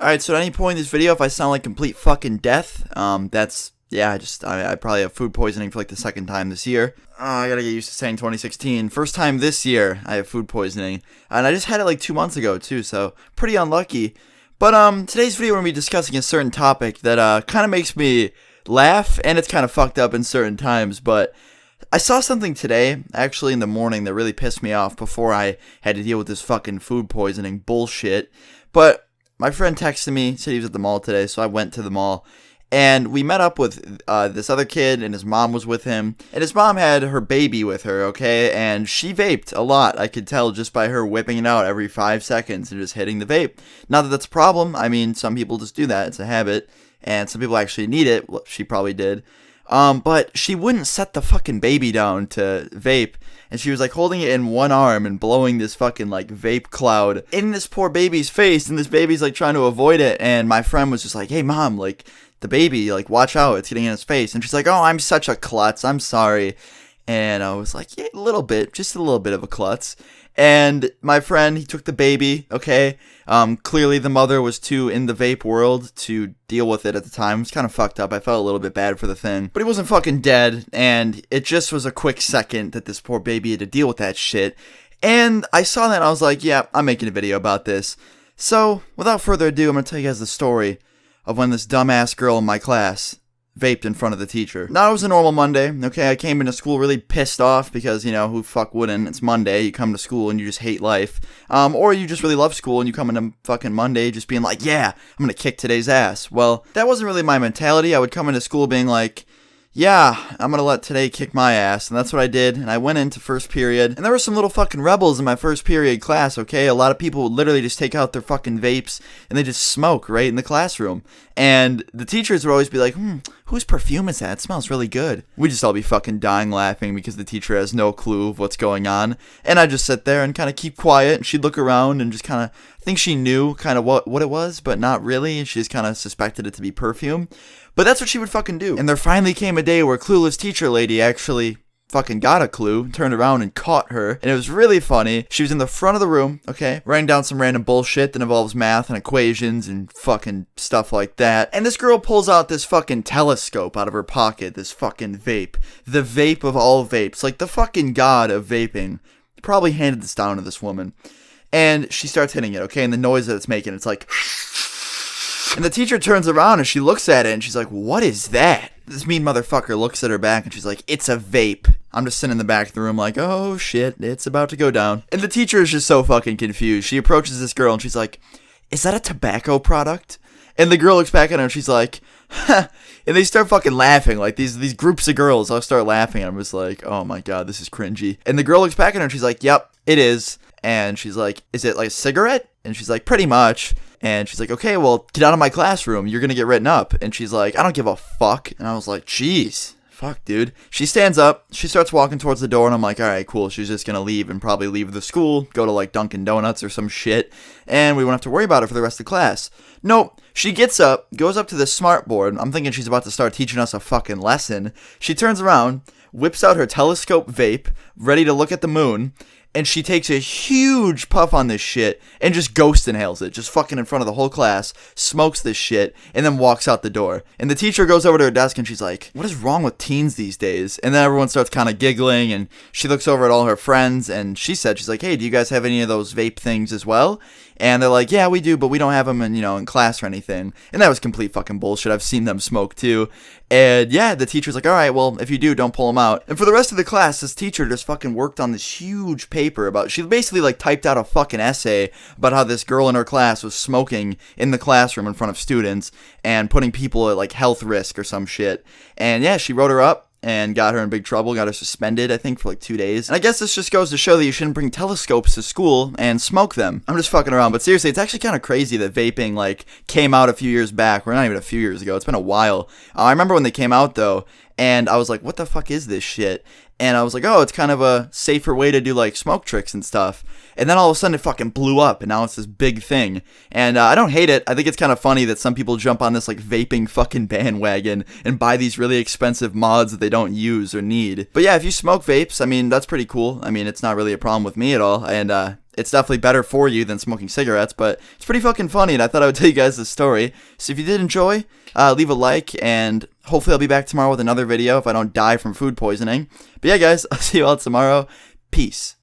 Alright, so at any point in this video, if I sound like complete fucking death, I probably have food poisoning for like the second time this year. I gotta get used to saying 2016. First time this year, I have food poisoning. And I just had it like 2 months ago too, so pretty unlucky. But today's video we're gonna be discussing a certain topic that kind of makes me laugh, and it's kind of fucked up in certain times, but I saw something today, actually in the morning, that really pissed me off before I had to deal with this fucking food poisoning bullshit. But my friend texted me, said he was at the mall today, so I went to the mall. And we met up with this other kid, and his mom was with him. And his mom had her baby with her, okay? And she vaped a lot. I could tell just by her whipping it out every 5 seconds and just hitting the vape. Not that that's a problem. I mean, some people just do that. It's a habit. And some people actually need it. Well, she probably did. But she wouldn't set the fucking baby down to vape. And she was like holding it in one arm and blowing this fucking like vape cloud in this poor baby's face. And this baby's like trying to avoid it. And my friend was just like, hey mom, like the baby, like watch out, it's getting in his face. And she's like, oh, I'm such a klutz, I'm sorry. And I was like, yeah, a little bit, just a little bit of a klutz. And my friend, he took the baby, okay? Clearly the mother was too in the vape world to deal with it at the time. It was kind of fucked up. I felt a little bit bad for the thing. But he wasn't fucking dead, and it just was a quick second that this poor baby had to deal with that shit. And I saw that and I was like, yeah, I'm making a video about this. So, without further ado, I'm going to tell you guys the story of when this dumbass girl in my class vaped in front of the teacher. Now, it was a normal Monday, okay? I came into school really pissed off because, you know, who fuck wouldn't? It's Monday, you come to school and you just hate life. Or you just really love school and you come into fucking Monday just being like, yeah, I'm gonna kick today's ass. Well, that wasn't really my mentality. I would come into school being like, yeah, I'm gonna let today kick my ass, and that's what I did, and I went into first period, and there were some little fucking rebels in my first period class, okay? A lot of people would literally just take out their fucking vapes, and they just smoke right in the classroom, and the teachers would always be like, whose perfume is that? It smells really good. We'd just all be fucking dying laughing because the teacher has no clue of what's going on, and I'd just sit there and kind of keep quiet, and she'd look around and just kind of think she knew kind of what it was, but not really, and she just kind of suspected it to be perfume. But that's what she would fucking do. And there finally came a day where clueless teacher lady actually fucking got a clue, turned around and caught her, and it was really funny. She was in the front of the room, okay, writing down some random bullshit that involves math and equations and fucking stuff like that. And this girl pulls out this fucking telescope out of her pocket, this fucking vape. The vape of all vapes, like the fucking god of vaping, probably handed this down to this woman. And she starts hitting it, okay, and the noise that it's making, it's like... And the teacher turns around and she looks at it and she's like, what is that? This mean motherfucker looks at her back and she's like, it's a vape. I'm just sitting in the back of the room like, oh shit, it's about to go down. And the teacher is just so fucking confused. She approaches this girl and she's like, is that a tobacco product? And the girl looks back at her and she's like, huh. And they start fucking laughing. Like these groups of girls all start laughing. I'm just like, oh my god, this is cringy. And the girl looks back at her and she's like, yep, it is. And she's like, is it like a cigarette? And she's like, pretty much. And she's like, okay, well, get out of my classroom. You're going to get written up. And she's like, I don't give a fuck. And I was like, jeez, fuck, dude. She stands up. She starts walking towards the door. And I'm like, all right, cool. She's just going to leave and probably leave the school, go to like Dunkin' Donuts or some shit. And we won't have to worry about it for the rest of the class. Nope. She gets up, goes up to the smart board. I'm thinking she's about to start teaching us a fucking lesson. She turns around, whips out her telescope vape, ready to look at the moon. And she takes a huge puff on this shit and just ghost inhales it, just fucking in front of the whole class, smokes this shit, and then walks out the door. And the teacher goes over to her desk and she's like, what is wrong with teens these days? And then everyone starts kind of giggling and she looks over at all her friends and she's like, hey, do you guys have any of those vape things as well? And they're like, yeah, we do, but we don't have them in class or anything. And that was complete fucking bullshit. I've seen them smoke too. And yeah, the teacher's like, all right, well, if you do, don't pull them out. And for the rest of the class, this teacher just fucking worked on this huge paper about, she basically like typed out a fucking essay about how this girl in her class was smoking in the classroom in front of students and putting people at like health risk or some shit. And yeah, she wrote her up and got her in big trouble, got her suspended, I think, for like 2 days. And I guess this just goes to show that you shouldn't bring telescopes to school and smoke them. I'm just fucking around, but seriously, it's actually kind of crazy that vaping, like, came out a few years back. Or not even a few years ago, it's been a while. I remember when they came out, though, and I was like, what the fuck is this shit? And I was like, oh, it's kind of a safer way to do, like, smoke tricks and stuff. And then all of a sudden it fucking blew up, and now it's this big thing. And I don't hate it. I think it's kind of funny that some people jump on this, like, vaping fucking bandwagon and buy these really expensive mods that they don't use or need. But yeah, if you smoke vapes, I mean, that's pretty cool. I mean, it's not really a problem with me at all. And it's definitely better for you than smoking cigarettes, but it's pretty fucking funny, and I thought I would tell you guys this story. So if you did enjoy, leave a like, and hopefully I'll be back tomorrow with another video if I don't die from food poisoning. But yeah, guys, I'll see you all tomorrow. Peace.